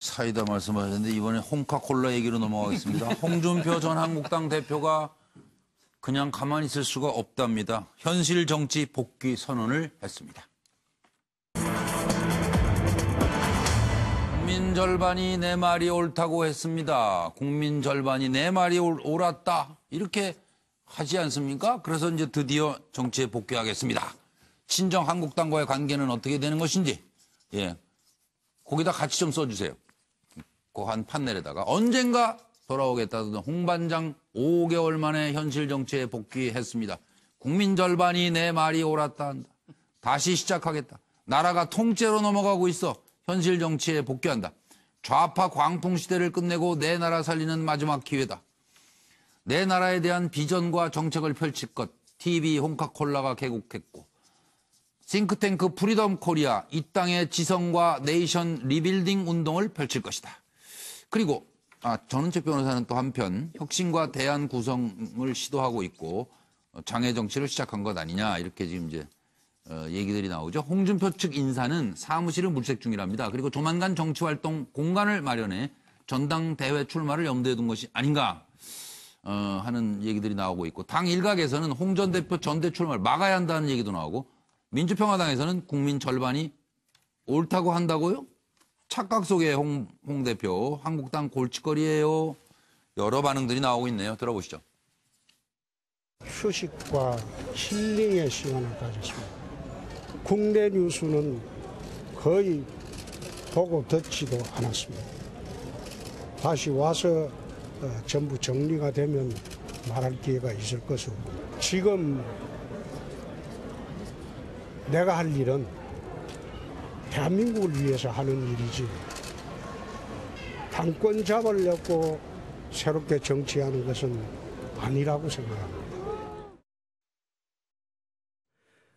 사이다 말씀하셨는데 이번에 홍카콜라 얘기로 넘어가겠습니다. 홍준표 전 한국당 대표가 그냥 가만히 있을 수가 없답니다. 현실 정치 복귀 선언을 했습니다. 국민 절반이 내 말이 옳다고 했습니다. 국민 절반이 내 말이 옳았다. 이렇게 하지 않습니까? 그래서 이제 드디어 정치에 복귀하겠습니다. 친정 한국당과의 관계는 어떻게 되는 것인지, 예, 거기다 같이 좀 써주세요. 그 한 판넬에다가 언젠가 돌아오겠다던 홍반장 5개월 만에 현실 정치에 복귀했습니다. 국민 절반이 내 말이 옳았다 한다. 다시 시작하겠다. 나라가 통째로 넘어가고 있어. 현실 정치에 복귀한다. 좌파 광풍 시대를 끝내고 내 나라 살리는 마지막 기회다. 내 나라에 대한 비전과 정책을 펼칠 것. TV 홍카콜라가 개국했고 싱크탱크 프리덤 코리아 이 땅의 지성과 네이션 리빌딩 운동을 펼칠 것이다. 그리고 전은책 변호사는 또 한편 혁신과 대안 구성을 시도하고 있고 장애 정치를 시작한 것 아니냐 이렇게 지금 이제 얘기들이 나오죠. 홍준표 측 인사는 사무실을 물색 중이랍니다. 그리고 조만간 정치활동 공간을 마련해 전당대회 출마를 염두에 둔 것이 아닌가 하는 얘기들이 나오고 있고 당 일각에서는 홍 전 대표 전대 출마를 막아야 한다는 얘기도 나오고 민주평화당에서는 국민 절반이 옳다고 한다고요? 착각 속의 홍 대표, 한국당 골칫거리예요. 여러 반응들이 나오고 있네요. 들어보시죠. 휴식과 힐링의 시간을 가졌습니다. 국내 뉴스는 거의 보고 듣지도 않았습니다. 다시 와서 전부 정리가 되면 말할 기회가 있을 것이고 지금 내가 할 일은 대한민국을 위해서 하는 일이지 당권 잡으려고 새롭게 정치하는 것은 아니라고 생각합니다.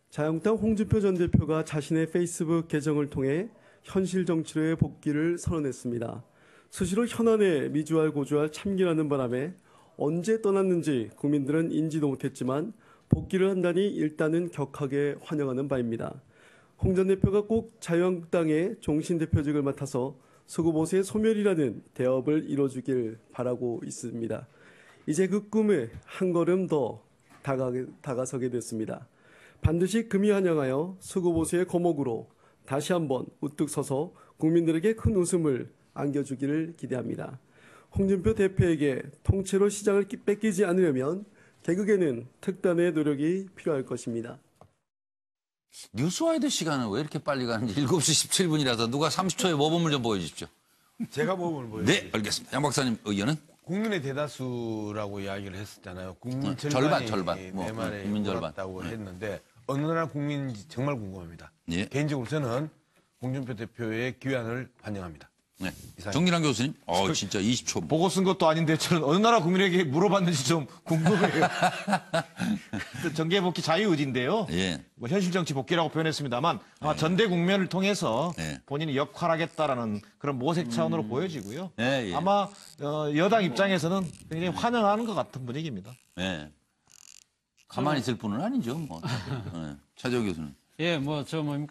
자유한국당 홍준표 전 대표가 자신의 페이스북 계정을 통해 현실 정치로의 복귀를 선언했습니다. 수시로 현안에 미주알 고주알 참견하는 바람에 언제 떠났는지 국민들은 인지도 못했지만 복귀를 한다니 일단은 격하게 환영하는 바입니다. 홍 전 대표가 꼭 자유한국당의 종신대표직을 맡아서 수구보수의 소멸이라는 대업을 이뤄주길 바라고 있습니다. 이제 그 꿈에 한 걸음 더 다가서게 됐습니다. 반드시 금이 환영하여 수구보수의 거목으로 다시 한번 우뚝 서서 국민들에게 큰 웃음을 안겨주기를 기대합니다. 홍준표 대표에게 통째로 시장을 뺏기지 않으려면 개국에는 특단의 노력이 필요할 것입니다. 뉴스와이드 시간은 왜 이렇게 빨리 가는지 7시 17분이라서 누가 30초의 모범을 좀 보여주십시오. 제가 모범을 보여드릴게요. 네, 알겠습니다. 양 박사님 의견은? 국민의 대다수라고 이야기를 했었잖아요. 국민 절반. 내 말에 국민 절반. 옳았다고 했는데 어느 나라 국민인지 정말 궁금합니다. 예. 개인적으로 저는 홍준표 대표의 귀환을 환영합니다. 네. 정기란 교수님? 진짜 20초. 보고 쓴 것도 아닌데 저는 어느 나라 국민에게 물어봤는지 좀 궁금해요. 정계 복귀 자유의지인데요. 예. 뭐 현실 정치 복귀라고 표현했습니다만 아마 전대 국면을 통해서 본인이 역할하겠다라는 그런 모색 차원으로 보여지고요. 예. 아마 여당 입장에서는 굉장히 환영하는 것 같은 분위기입니다. 예. 가만히 있을 분은 아니죠. 뭐. 네. 차재호 교수는. 예,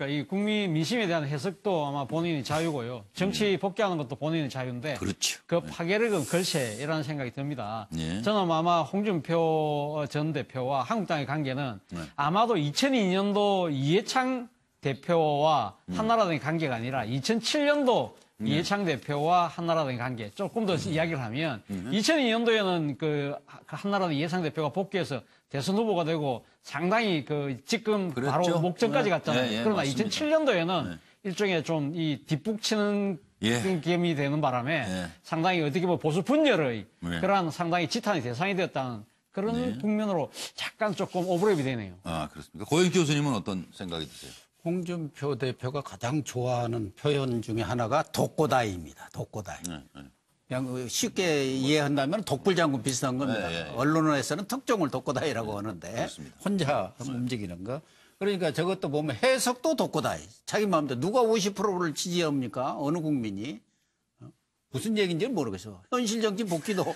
이 국민 민심에 대한 해석도 아마 본인의 자유고요. 정치 복귀하는 것도 본인의 자유인데. 그렇죠. 그 파괴력은 글쎄이라는 생각이 듭니다. 예. 저는 아마 홍준표 전 대표와 한국당의 관계는 아마도 2002년도 이해창 대표와 한나라당의 관계가 아니라 2007년도 이해창 대표와 한나라당의 관계. 조금 더 이야기를 하면 2002년도에는 그 한나라당 이해창 대표가 복귀해서 대선 후보가 되고 상당히 그 지금 그랬죠. 바로 목전까지 갔잖아요. 그러나 맞습니다. 2007년도에는 일종의 좀 이 뒷북치는 겸이 되는 바람에 상당히 어떻게 보면 보수 분열의 그러한 상당히 지탄의 대상이 되었다는 그런 국면으로 잠깐 조금 오버랩이 되네요. 그렇습니까? 고영 교수님은 어떤 생각이 드세요? 홍준표 대표가 가장 좋아하는 표현 중에 하나가 독고다이입니다. 독고다이. 그냥 쉽게 이해한다면 독불장군 비슷한 겁니다. 언론에서는 특종을 독고다이라고 하는데 그렇습니다. 혼자 움직이는 거. 그러니까 저것도 보면 해석도 독고다이. 자기 마음대로 누가 50%를 지지합니까? 어느 국민이? 무슨 얘기인지 모르겠어. 현실 정치 복귀도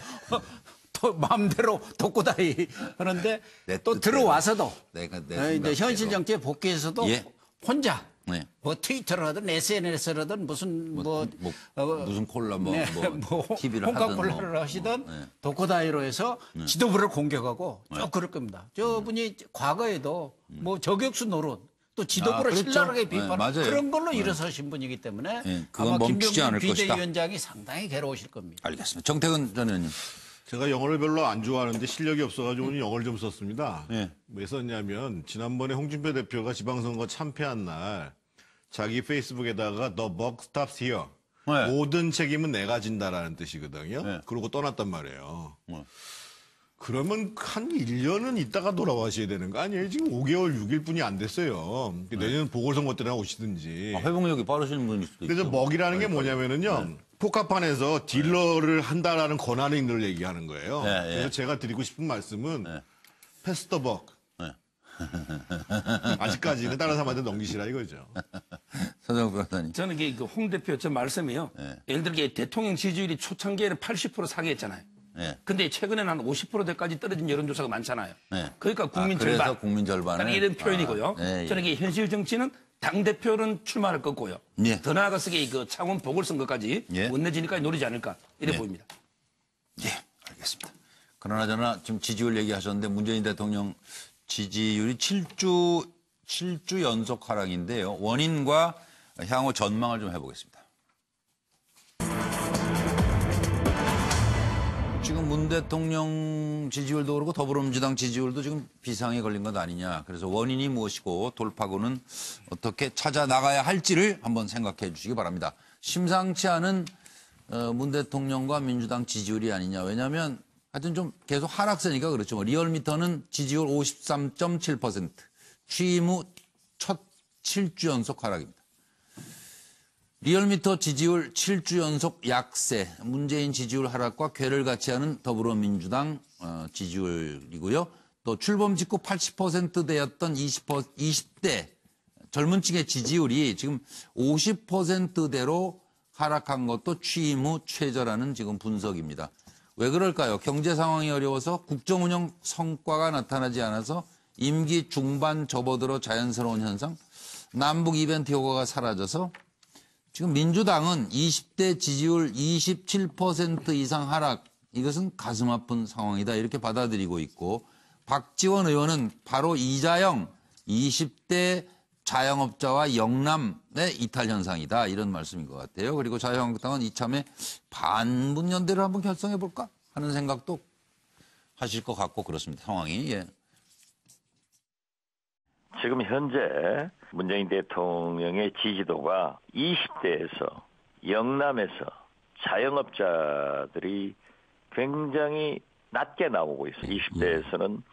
마음대로 독고다이 하는데 또 들어와서도 이제 현실 정치에 복귀해서도 혼자 네. 뭐 트위터를 하든 SNS를 하든 무슨 무슨 콜라 네, TV를 하든 홍카콜라를 하시든 도코다이로 해서 지도부를 공격하고 쭉 그럴 겁니다. 저분이 과거에도 뭐 저격수 노릇 또 지도부를 그렇죠. 신랄하게 비판 맞아요. 그런 걸로 일어서신 분이기 때문에 그건 아마 멈추지 김병준 않을 것이다. 비대위원장이 상당히 괴로우실 겁니다. 알겠습니다. 정태근 전 의원님. 제가 영어를 별로 안 좋아하는데 실력이 없어가지고 오늘 영어를 좀 썼습니다. 네. 왜 썼냐면 지난번에 홍준표 대표가 지방선거 참패한 날 자기 페이스북에다가 The buck stops here. 네. 모든 책임은 내가 진다라는 뜻이거든요. 네. 그러고 떠났단 말이에요. 네. 그러면 한 1년은 있다가 돌아와셔야 되는 거 아니에요? 지금 5개월, 6일뿐이 안 됐어요. 내년 보궐선거 때나 오시든지. 회복력이 빠르신 분일 수도 있죠. 그래서 먹이라는 게 뭐냐면은요. 포카판에서 딜러를 한다라는 권한을 얘기하는 거예요. 네, 네. 그래서 제가 드리고 싶은 말씀은 패스터벅. 아직까지는 다른 사람한테 넘기시라 이거죠. 서정욱 변호사님. 저는 이게 홍 대표 저 말씀이요. 예를 들어 이게 대통령 지지율이 초창기에는 80% 사기했잖아요. 근데 최근에는 한 50%대까지 떨어진 여론조사가 많잖아요. 그러니까 국민 그래서 절반. 국민 절반을. 이런 표현이고요. 예, 예. 저는 이게 현실 정치는 당대표는 출마를 꺾고요. 예. 더 나아가서 그 창원 보궐선거까지 예. 원내 진입까지 노리지 않을까 이래 예. 보입니다. 예, 알겠습니다. 그러나 저나 지금 지지율 얘기하셨는데 문재인 대통령 지지율이 7주 연속 하락인데요. 원인과 향후 전망을 좀 해보겠습니다. 지금 문 대통령 지지율도 그렇고 더불어민주당 지지율도 지금 비상에 걸린 것 아니냐. 그래서 원인이 무엇이고 돌파구는 어떻게 찾아 나가야 할지를 한번 생각해 주시기 바랍니다. 심상치 않은 문 대통령과 민주당 지지율이 아니냐. 왜냐하면 하여튼 좀 계속 하락세니까 그렇죠. 뭐 리얼미터는 지지율 53.7%, 취임 후 첫 7주 연속 하락입니다. 리얼미터 지지율 7주 연속 약세, 문재인 지지율 하락과 궤를 같이 하는 더불어민주당 지지율이고요. 또 출범 직후 80%대였던 20대 젊은 층의 지지율이 지금 50%대로 하락한 것도 취임 후 최저라는 지금 분석입니다. 왜 그럴까요? 경제 상황이 어려워서 국정운영 성과가 나타나지 않아서 임기 중반 접어들어 자연스러운 현상, 남북 이벤트 효과가 사라져서 지금 민주당은 20대 지지율 27% 이상 하락, 이것은 가슴 아픈 상황이다 이렇게 받아들이고 있고, 박지원 의원은 바로 이자영 20대 자영업자와 영남의 이탈 현상이다 이런 말씀인 것 같아요. 그리고 자유한국당은 이참에 반문 연대를 한번 결성해 볼까 하는 생각도 하실 것 같고 그렇습니다. 상황이. 예. 지금 현재 문재인 대통령의 지지도가 20대에서 영남에서 자영업자들이 굉장히 낮게 나오고 있어요. 20대에서는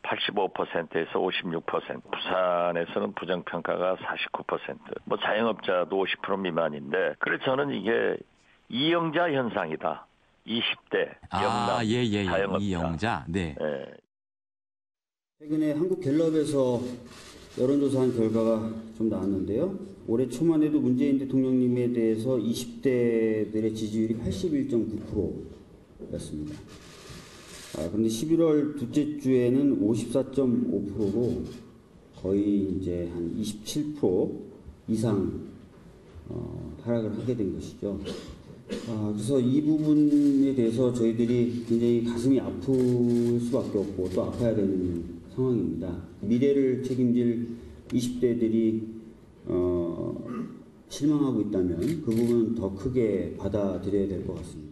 85%에서 56%, 부산에서는 부정평가가 49%, 뭐 자영업자도 50% 미만인데, 그래서 저는 이게 이영자 현상이다. 20대 영남 자영업자. 이영자. 네. 예. 최근에 한국갤럽에서 여론조사한 결과가 좀 나왔는데요. 올해 초만 해도 문재인 대통령님에 대해서 20대들의 지지율이 81.9%였습니다. 그런데 11월 둘째 주에는 54.5%로 거의 이제 한 27% 이상 하락을 하게 된 것이죠. 그래서 이 부분에 대해서 저희들이 굉장히 가슴이 아플 수밖에 없고 또 아파야 되는 상황입니다. 미래를 책임질 20대들이 실망하고 있다면 그 부분은 더 크게 받아들여야 될 것 같습니다.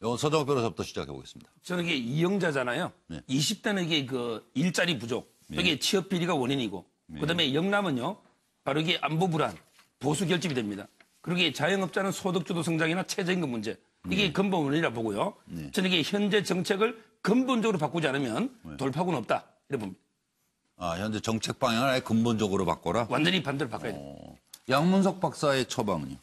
서정욱 변호사부터 시작해 보겠습니다. 저는 이게 이영자잖아요. 20대는 이게 그 일자리 부족, 이게 취업 비리가 원인이고, 그다음에 영남은요, 바로 이게 안보 불안, 보수 결집이 됩니다. 그리고 이게 자영업자는 소득주도 성장이나 최저임금 문제, 이게 근본 원인이라 보고요. 저는 이게 현재 정책을 근본적으로 바꾸지 않으면 돌파구는 없다 이래 봅니다. 현재 정책 방향을 아예 근본적으로 바꿔라? 완전히 반대로 바꿔야 돼요. 양문석 박사의 처방은요?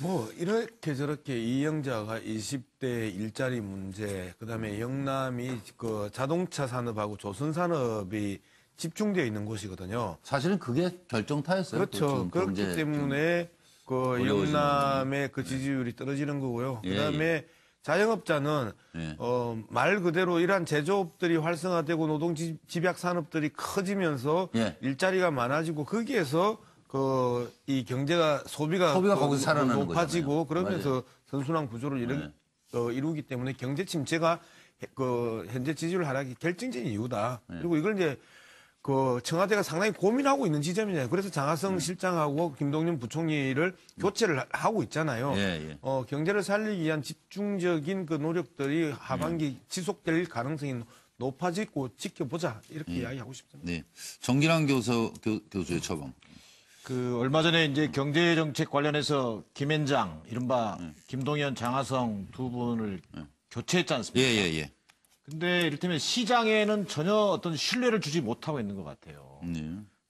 뭐 이렇게 저렇게 이영자가 20대 일자리 문제, 그다음에 영남이 그 자동차 산업하고 조선 산업이 집중되어 있는 곳이거든요. 사실은 그게 결정타였어요. 그렇죠. 그렇기 때문에 그 영남의 그 지지율이 떨어지는 거고요. 그다음에 자영업자는 예. 말 그대로 이러한 제조업들이 활성화되고 노동 집약 산업들이 커지면서 예. 일자리가 많아지고 거기에서 이 경제가 소비가 거기서 살아나는 높아지고 거잖아요. 그러면서 선순환 구조를 이루기 때문에 경제 침체가 현재 지지율 하락이 결정적인 이유다. 그리고 이걸 이제 청와대가 상당히 고민하고 있는 지점이잖아요. 그래서 장하성 실장하고 김동연 부총리를 교체를 하고 있잖아요. 경제를 살리기 위한 집중적인 그 노력들이 하반기 지속될 가능성이 높아지고 지켜보자 이렇게 이야기하고 싶습니다. 네. 정기랑 교수의 처방. 얼마 전에 이제 경제정책 관련해서 김앤장, 이른바 김동연, 장하성 두 분을 교체했지 않습니까? 예. 근데 이를테면 시장에는 전혀 어떤 신뢰를 주지 못하고 있는 것 같아요.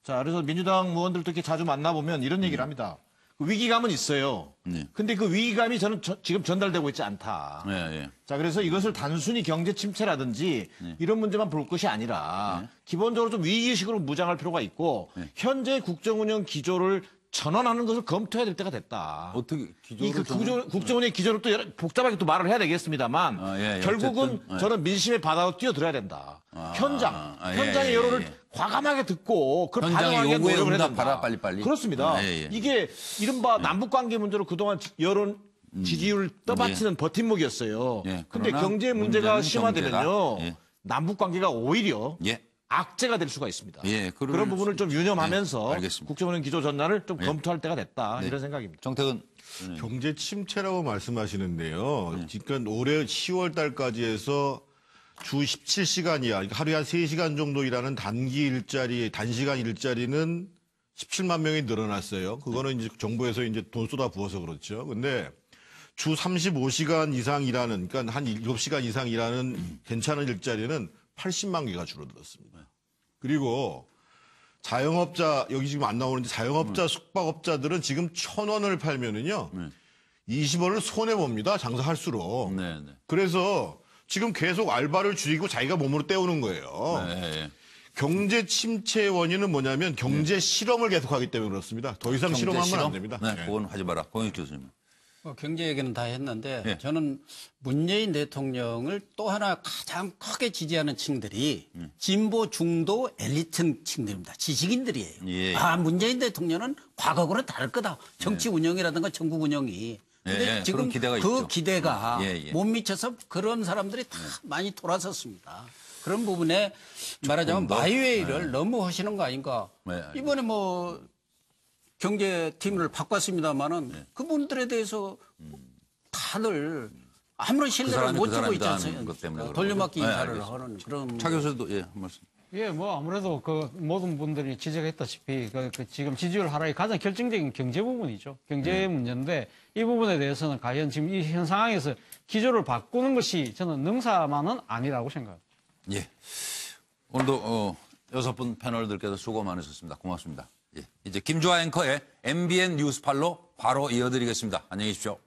자, 그래서 민주당 의원들도 이렇게 자주 만나보면 이런 얘기를 합니다. 위기감은 있어요. 근데 그 위기감이 저는 지금 전달되고 있지 않다. 자, 그래서 이것을 단순히 경제 침체라든지 이런 문제만 볼 것이 아니라 기본적으로 좀 위기의식으로 무장할 필요가 있고 현재 국정운영 기조를 전환하는 것을 검토해야 될 때가 됐다. 어떻게 기조를 국정운영 기조를 또 복잡하게 또 말을 해야 되겠습니다만 결국은 저는 민심의 바다로 뛰어들어야 된다. 현장의 여론을 과감하게 듣고 그걸 반영하기 위한 노력을 해야 된다. 빨리. 그렇습니다. 이게 이른바 남북관계 문제로 그동안 여론 지지율 떠받치는 버팀목이었어요. 근데 경제 문제가 심화되면요. 남북관계가 오히려 악재가 될 수가 있습니다. 그런 부분을 좀 유념하면서 국정운영 기조 전환을 좀 검토할 때가 됐다. 이런 생각입니다. 정택은 경제 침체라고 말씀하시는데요. 그러니까 올해 10월 달까지 해서 주 17시간 이하, 그러니까 하루에 한 3시간 정도 일하는 단시간 일자리는 17만 명이 늘어났어요. 그거는 이제 정부에서 이제 돈 쏟아 부어서 그렇죠. 근데 주 35시간 이상 일하는, 그러니까 한 7시간 이상 일하는 괜찮은 일자리는 80만 개가 줄어들었습니다. 그리고 자영업자, 여기 지금 안 나오는데 자영업자, 숙박업자들은 지금 1,000원을 팔면은요, 20원을 손해봅니다. 장사할수록. 그래서 지금 계속 알바를 줄이고 자기가 몸으로 때우는 거예요. 경제 침체의 원인은 뭐냐면 경제 실험을 계속하기 때문에 그렇습니다. 더 이상 실험하면 안 됩니다. 그건 하지 마라. 공익 교수님. 경제 얘기는 다 했는데 저는 문재인 대통령을 또 하나 가장 크게 지지하는 층들이 진보 중도 엘리트 층들입니다. 지식인들이에요. 문재인 대통령은 과거하고는 다를 거다. 정치 운영이라든가 정국 운영이. 근데 지금 기대가 못 미쳐서 그런 사람들이 다 많이 돌아섰습니다. 그런 부분에 말하자면 마이웨이를 너무 하시는 거 아닌가. 이번에 경제팀을 바꿨습니다마는 그분들에 대해서 다들 아무런 신뢰를 못 주고 있지 않습니까? 돌려막기 인사를 하는 그런. 차 교수도 한 말씀. 아무래도 모든 분들이 지적했다시피 지금 지지율 하락이 가장 결정적인 경제 부분이죠. 경제 문제인데 이 부분에 대해서는 과연 지금 이 현 상황에서 기조를 바꾸는 것이 저는 능사만은 아니라고 생각합니다. 오늘도 6분 패널들께서 수고 많으셨습니다. 고맙습니다. 이제 김주아 앵커의 MBN 뉴스팔로 바로 이어드리겠습니다. 안녕히 계십시오.